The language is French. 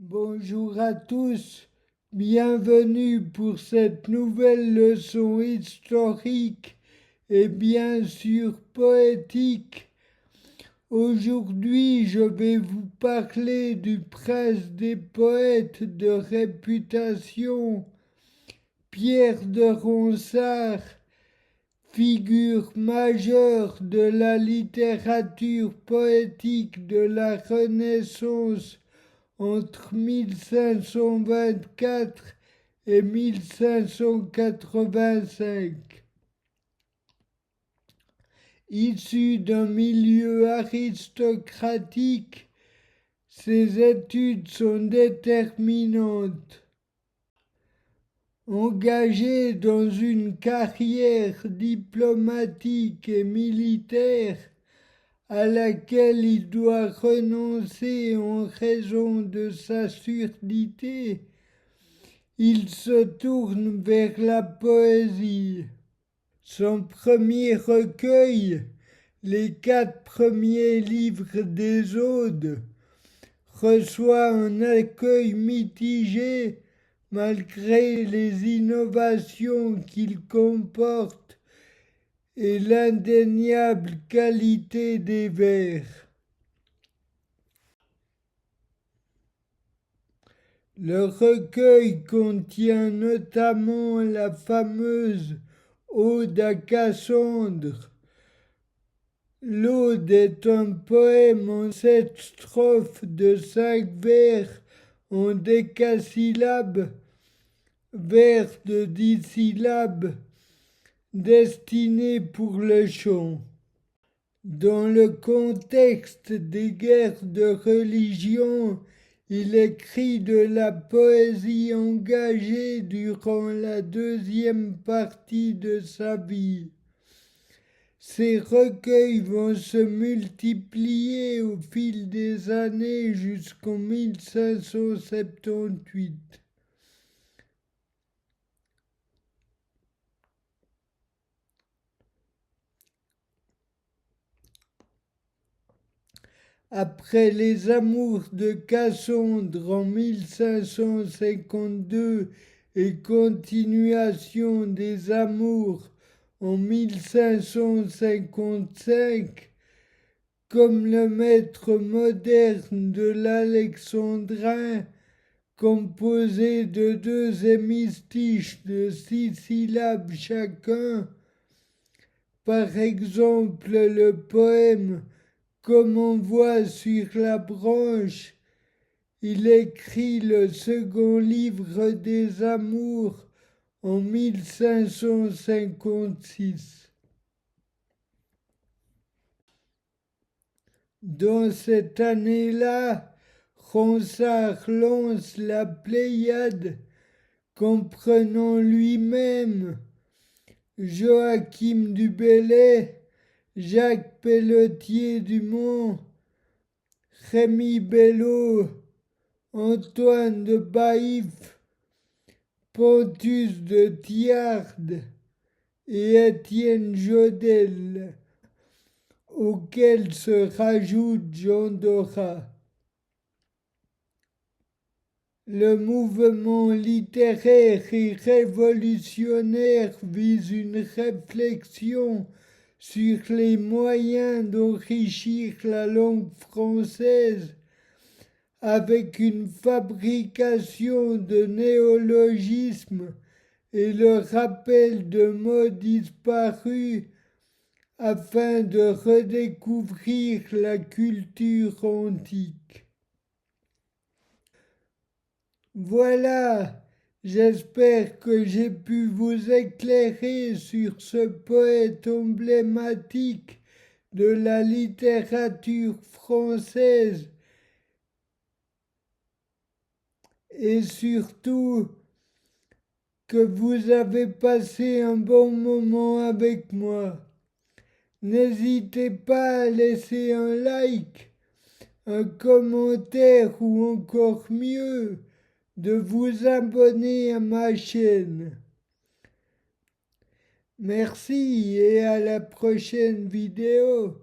Bonjour à tous, bienvenue pour cette nouvelle leçon historique et bien sûr poétique. Aujourd'hui, je vais vous parler du prince des poètes de réputation, Pierre de Ronsard, figure majeure de la littérature poétique de la Renaissance entre 1524 et 1585. Issu d'un milieu aristocratique, ses études sont déterminantes. Engagé dans une carrière diplomatique et militaire, à laquelle il doit renoncer en raison de sa surdité, il se tourne vers la poésie. Son premier recueil, les 4 premiers livres des Odes, reçoit un accueil mitigé malgré les innovations qu'il comporte et l'indéniable qualité des vers. Le recueil contient notamment la fameuse Ode à Cassandre. L'Ode est un poème en 7 strophes de 5 vers en décasyllabes, vers de 10 syllabes, destiné pour le chant. Dans le contexte des guerres de religion, il écrit de la poésie engagée durant la deuxième partie de sa vie. Ces recueils vont se multiplier au fil des années jusqu'en 1578. Après les amours de Cassandre en 1552 et continuation des amours en 1555, comme le maître moderne de l'alexandrin, composé de 2 hémistiches de 6 syllabes chacun, par exemple le poème Comme on voit sur la branche, il écrit le second livre des amours en 1556. Dans cette année-là, Ronsard lance la Pléiade, comprenant lui-même Joachim du Bellay, Jacques Pelletier du Mont, Rémy Belleau, Antoine de Baïf, Pontus de Thiard et Étienne Jodelle, auxquels se rajoute Jean Dorat. Le mouvement littéraire et révolutionnaire vise une réflexion sur les moyens d'enrichir la langue française avec une fabrication de néologismes et le rappel de mots disparus afin de redécouvrir la culture antique. Voilà, j'espère que j'ai pu vous éclairer sur ce poète emblématique de la littérature française et surtout que vous avez passé un bon moment avec moi. N'hésitez pas à laisser un like, un commentaire ou encore mieux, de vous abonner à ma chaîne. Merci et à la prochaine vidéo.